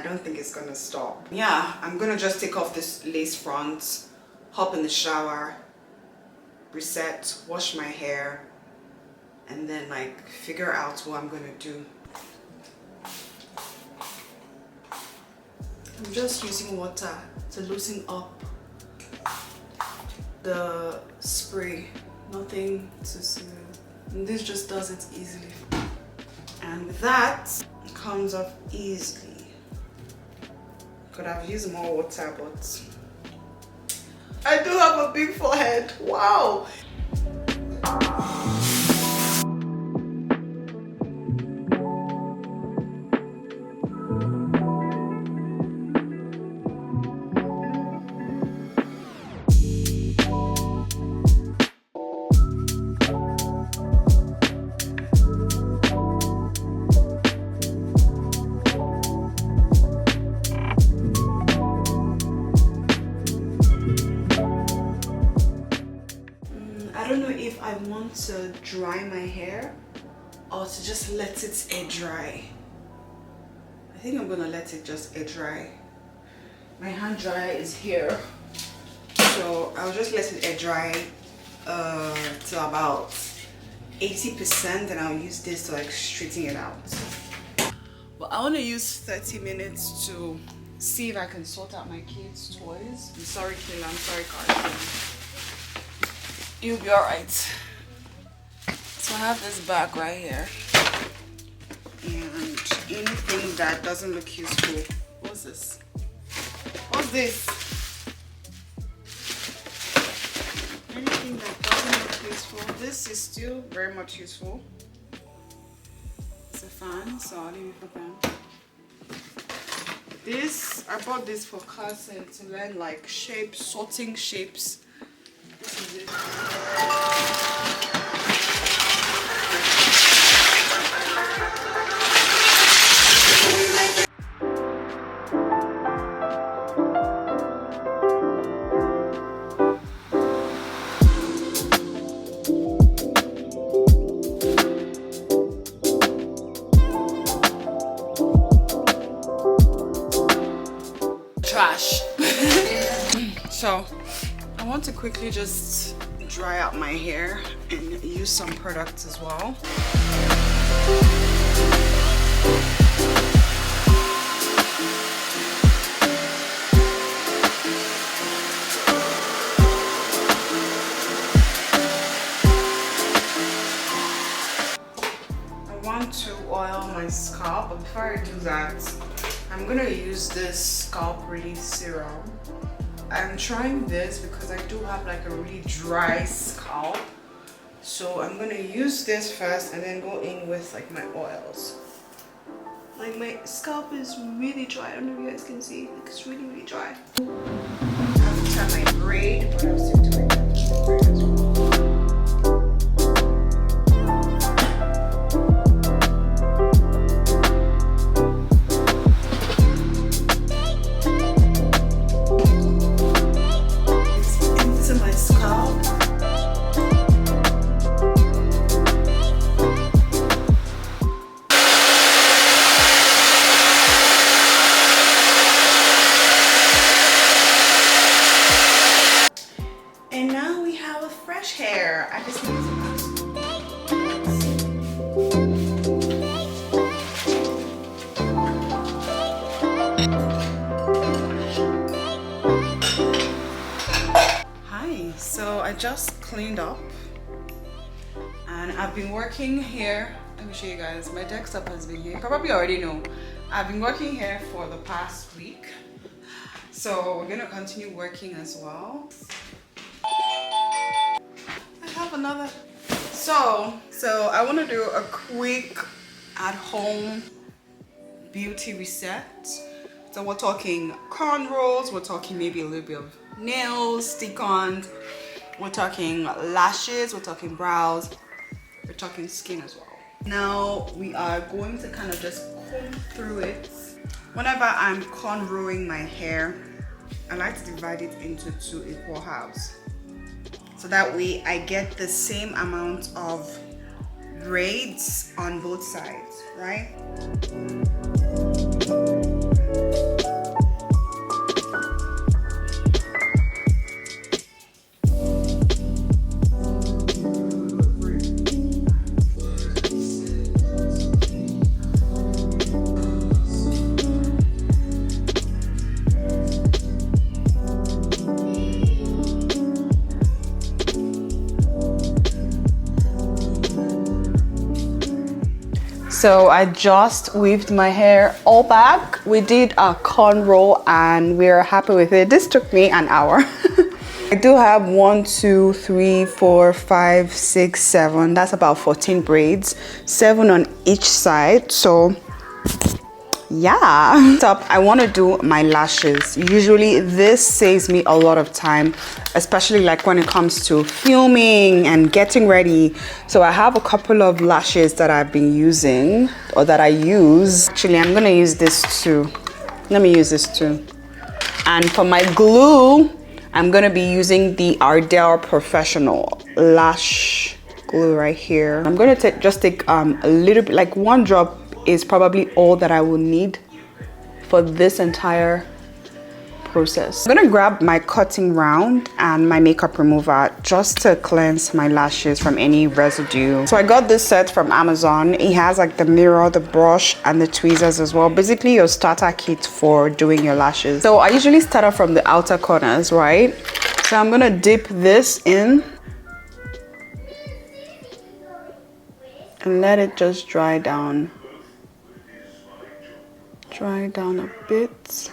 don't think it's gonna stop. Yeah, I'm gonna just take off this lace front, hop in the shower, reset, wash my hair, and then like figure out what I'm gonna do. I'm just using water to loosen up the spray, nothing too smooth. And this just does it easily. And with that, it comes off easily. Could have used more water, but I do have a big forehead. Wow. I don't know if I want to dry my hair or to just let it air dry. I think I'm gonna let it just air dry. My hand dryer is here, so I'll just let it air dry to about 80%, and I'll use this to like straighten it out. But I want to use 30 minutes to see if I can sort out my kids' toys. I'm sorry, Kayla. I'm sorry, Carson. You'll be alright. So I have this bag right here, and anything that doesn't look useful. What's this? What's this? Anything that doesn't look useful. This is still very much useful. It's a fan, so I'll leave it for fan. This, I bought this for Carson to learn like shapes, sorting shapes. This is it. Trash. So I want to quickly just dry out my hair and use some products as well. I want to oil my scalp, but before I do that, I'm gonna use this scalp relief serum. I'm trying this because I do have like a really dry scalp, so I'm gonna use this first and then go in with like my oils. Like my scalp is really dry. I don't know if you guys can see, like it's really dry. I have to tie my braid, but I'm still doing that braid as well. Hair. I just need to Hi, so I just cleaned up and I've been working here. Let me show you guys. My desktop has been here. You probably already know. I've been working here for the past week, so we're gonna continue working as well. Another so I want to do a quick at-home beauty reset. So we're talking cornrows, we're talking maybe a little bit of nails, stick-ons, we're talking lashes, we're talking brows, we're talking skin as well. Now we are going to kind of just comb through it. Whenever I'm cornrowing my hair, I like to divide it into 2 equal halves, so that way I get the same amount of braids on both sides, right? So I just weaved my hair all back. We did a cornrow and we're happy with it. This took me an hour. I do have 1, 2, 3, 4, 5, 6, 7. That's about 14 braids, 7 on each side. So yeah. Up, I want to do my lashes. Usually this saves me a lot of time, especially like when it comes to filming and getting ready. So I have a couple of lashes that I've been using, or that I use. Actually, I'm gonna use this too. Let me use this too. And for my glue, I'm gonna be using the Ardell Professional Lash Glue right here. I'm gonna just take a little bit, like 1 drop is probably all that I will need for this entire process. I'm gonna grab my cutting round and my makeup remover just to cleanse my lashes from any residue. So I got this set from Amazon. It has like the mirror, the brush, and the tweezers as well. Basically your starter kit for doing your lashes. So I usually start off from the outer corners, right? So I'm gonna dip this in and let it just dry down. Dry down a bit.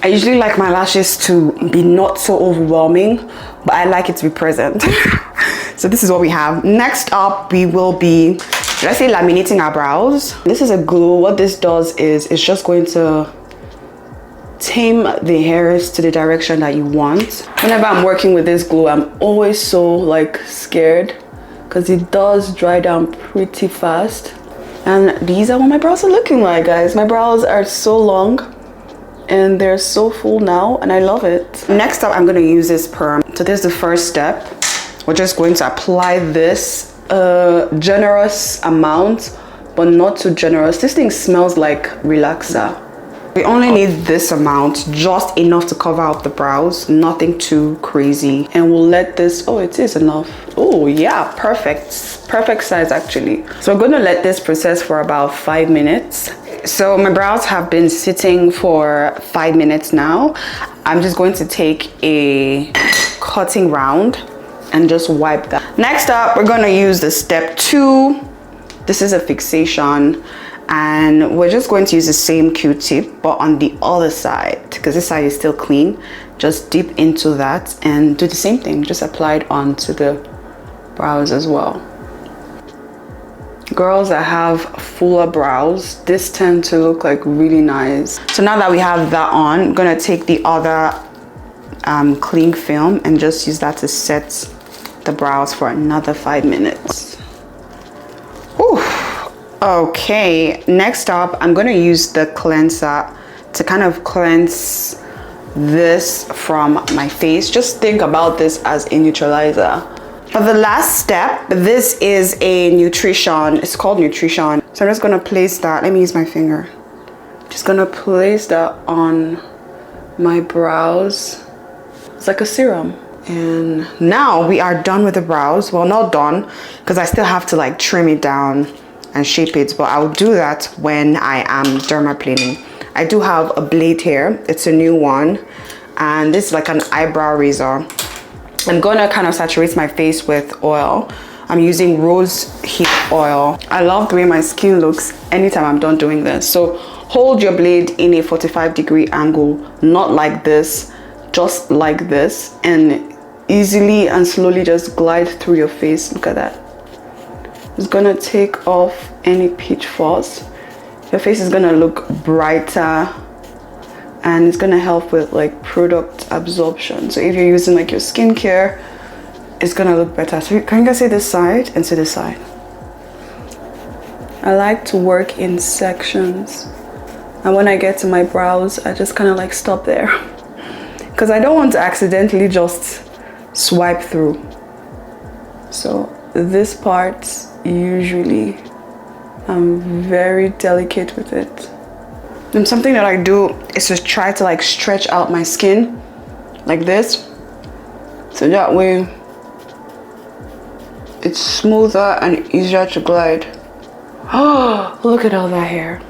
I usually like my lashes to be not so overwhelming, but I like it to be present. So this is what we have. Next up, we will be, let's say, laminating our brows. This is a glue. What this does is it's just going to tame the hairs to the direction that you want. Whenever I'm working with this glue, I'm always so like scared because it does dry down pretty fast. And these are what my brows are looking like, guys. My brows are so long and they're so full now and I love it. Next up, I'm going to use this perm. So this is the first step. We're just going to apply this generous amount, but not too generous. This thing smells like relaxer. We only need this amount, just enough to cover up the brows, nothing too crazy. And we'll let this, oh, it is enough. Oh yeah, perfect. Perfect size actually. So we're gonna let this process for about 5 minutes. So my brows have been sitting for 5 minutes now. I'm just going to take a cutting round and just wipe that. Next up, we're gonna use the step 2. This is a fixation, and we're just going to use the same Q-tip, but on the other side, because this side is still clean. Just dip into that and do the same thing. Just apply it onto the brows as well. Girls that have fuller brows, this tend to look like really nice. So now that we have that on, I'm gonna take the other cling film and just use that to set the brows for another 5 minutes. Whew. Okay, next up, I'm gonna use the cleanser to kind of cleanse this from my face. Just think about this as a neutralizer. For the last step, this is a nutrition. It's called nutrition. So I'm just gonna place that. Let me use my finger. Just gonna place that on my brows. It's like a serum. And now we are done with the brows. Well, not done, because I still have to like trim it down and shape it, but I'll do that when I am dermaplaning. I do have a blade here. It's a new one, and this is like an eyebrow razor. I'm gonna kind of saturate my face with oil. I'm using rose hip oil. I love the way my skin looks anytime I'm done doing this. So hold your blade in a 45-degree angle, not like this, just like this, and easily and slowly just glide through your face. Look at that. It's gonna take off any peach fuzz. Your face is gonna look brighter, and it's gonna help with like product absorption. So if you're using like your skincare, it's gonna look better. So can you guys see this side and see this side? I like to work in sections, and when I get to my brows, I just kind of like stop there because I don't want to accidentally just swipe through. So this part, usually I'm very delicate with it. And something that I do is to try to like stretch out my skin like this, so that way it's smoother and easier to glide. Oh, look at all that hair.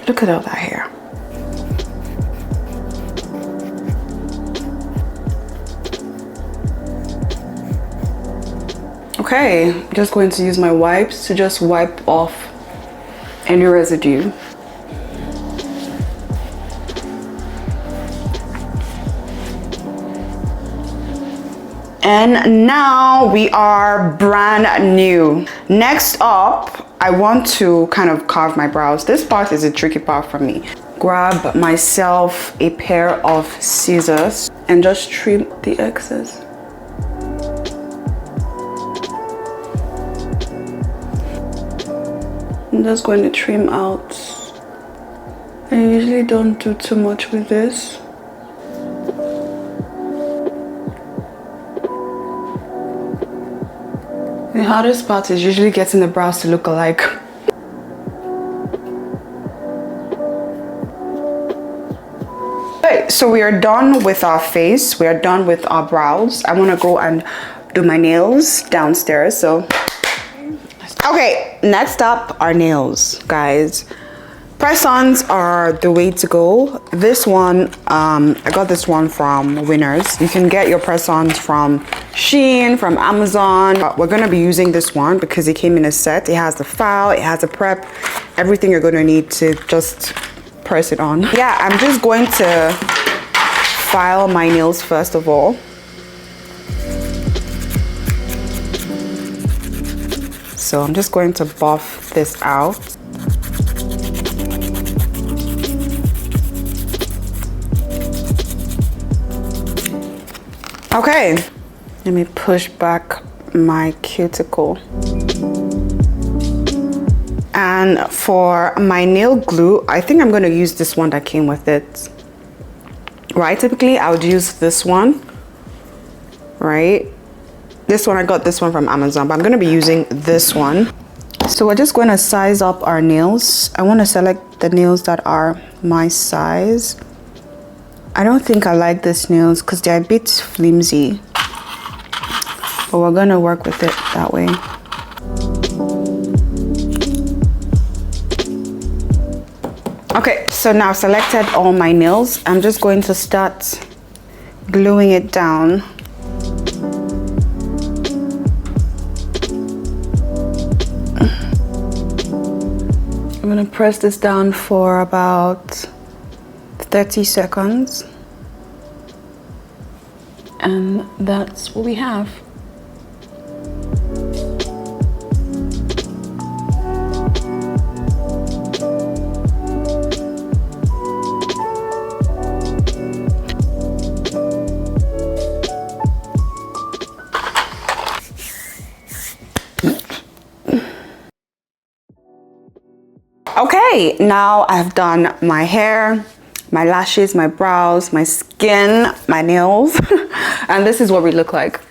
Look at all that hair. Okay, I'm just going to use my wipes to just wipe off any residue. And now we are brand new. Next up, I want to kind of carve my brows. This part is a tricky part for me. Grab myself a pair of scissors and just trim the excess. I'm just going to trim out. I usually don't do too much with this. The hardest part is usually getting the brows to look alike. Okay, so we are done with our face. We are done with our brows. I want to go and do my nails downstairs. So, okay, next up are nails, guys. Press-ons are the way to go. This one, I got this one from Winners. You can get your press-ons from Shein, from Amazon. We're gonna be using this one because it came in a set. It has the file, it has a prep, everything you're gonna need to just press it on. Yeah, I'm just going to file my nails first of all. So I'm just going to buff this out. Okay, let me push back my cuticle. And for my nail glue, I think I'm going to use this one that came with it. Right, typically I would use this one, right? This one, I got this one from Amazon, but I'm going to be using this one. So we're just going to size up our nails. I want to select the nails that are my size. I don't think I like these nails because they're a bit flimsy, but we're gonna work with it that way. Okay, so now I've selected all my nails. I'm just going to start gluing it down. I'm gonna press this down for about 30 seconds, and that's what we have. Okay, now I've done my hair, my lashes, my brows, my skin, my nails, and this is what we look like.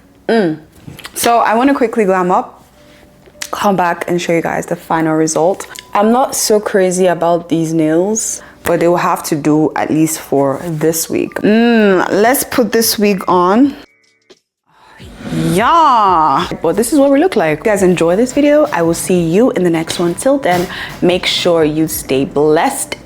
So I want to quickly glam up, come back and show you guys the final result. I'm not so crazy about these nails, but they will have to do at least for this week. Let's put this wig on. Yeah, but this is what we look like. If you guys enjoy this video, I will see you in the next one. Till then, make sure you stay blessed